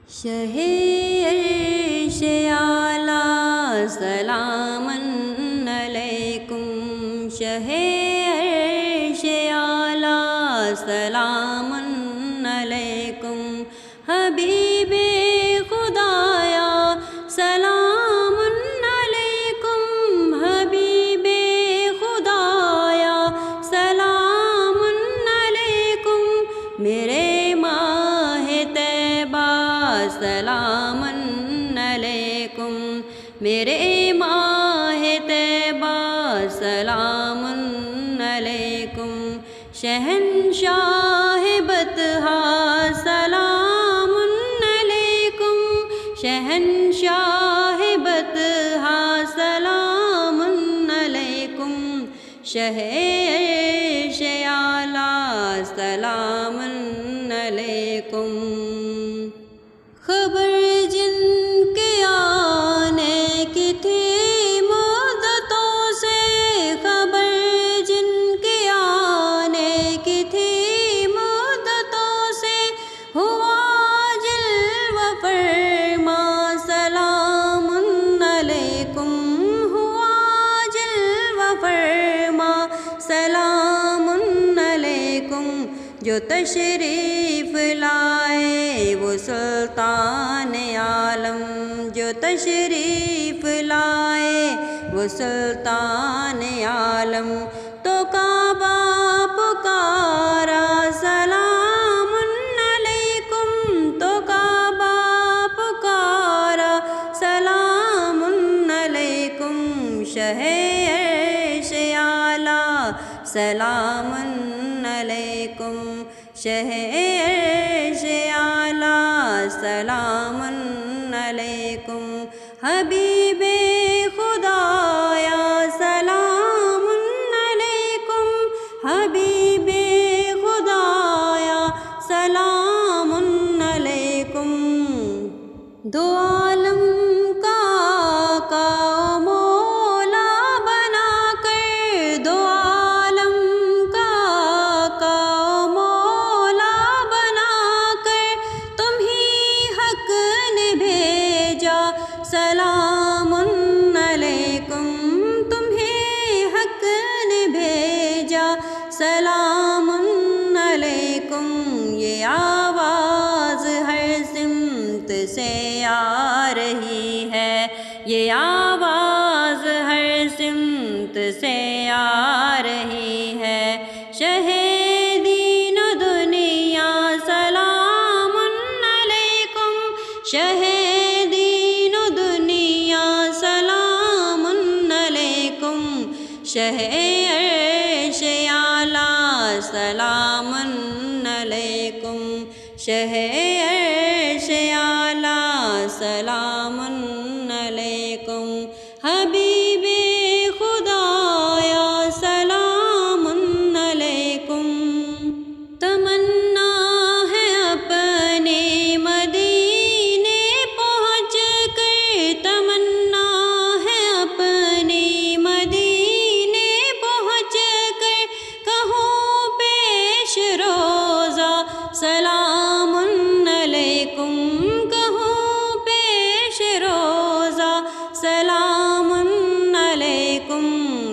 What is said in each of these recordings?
شہ عرش اعلیٰ سلام علیکم، شہ عرش اعلیٰ سلام علیکم، حبیب خدایا سلام علیکم، حبیب خدایا سلام علیکم، میرے ماہ طیبہ سلام علیکم، میرے ماہ طیبہ سلام علیکم، شہنشاہ بطحا سلام علیکم، شہنشاہ بطحا سلام علیکم، شہ عرش اعلیٰ سلام علیکم، خبر جن کے آنے کی تھی مدتوں سے، خبر جن کے آنے کی تھی مدتوں سے، ہوا جلوہ فرما سلام علیکم، ہوا جلوہ فرما سلام علیکم، جو تشریف لائے وہ سلطان عالم، جو تشریف لائے وہ سلطان عالم، تو کعبہ پکارا سلام علیکم، تو کعبہ پکارا سلام علیکم، شہ عرش اعلیٰ سلام علیکم، شہ عرش اعلیٰ سلام علیکم، حبیب خدایا سلام علیکم، حبیب خدایا سلام علیکم، دو عالم کا آقا مولا بنا کر، دو عالم کا آقا مولا بنا کر، تم ہی حق نے بھیجا سلام علیکم، تمہیں حق نے بھیجا سلام علیکم، یہ آواز ہر سمت سے آ رہی ہے، یہ آواز ہر سمت سے آ رہی ہے، شہ دین و دنیا سلام علیکم، شہ دین و دنیا سلام علیکم، شہ عرش اعلیٰ سلام علیکم، شہ عرش اعلیٰ سلام علیکم، حبیب خدایا سلام علیکم، تمنا ہے اپنے مدینے پہنچ کر، تمنا ہے اپنے مدینے پہنچ کر، کہوں پیش روزہ سلام علیکم، کہوں پیش روزہ سلام علیکم،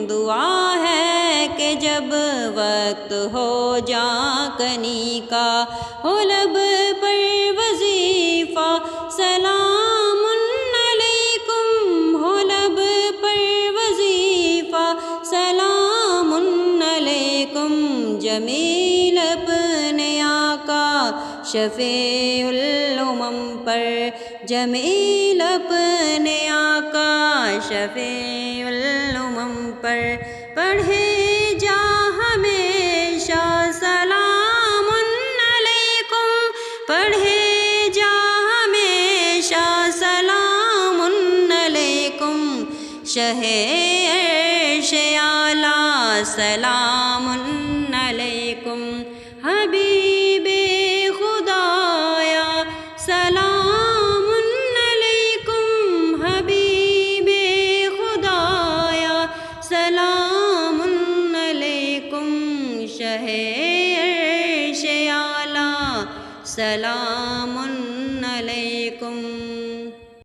دعا ہے کہ جب وقت ہو جانکنی کا، ہو لب پر وظیفہ سلام علیکم، ہو لب پر وظیفہ سلام علیکم، جمیل اپنے آقا شفیع الامم پر، جمیل اپنے آقا شفیع الامم پر، پڑھے جا ہمیشہ سلام علیکم، پڑھے جا ہمیشہ سلام علیکم، شہ عرش اعلیٰ سلام علیکم، حبیب خدایا سلام علیکم، حبیب خدایا سلام علیکم، شہ عرش اعلیٰ سلام علیکم۔ علیکم.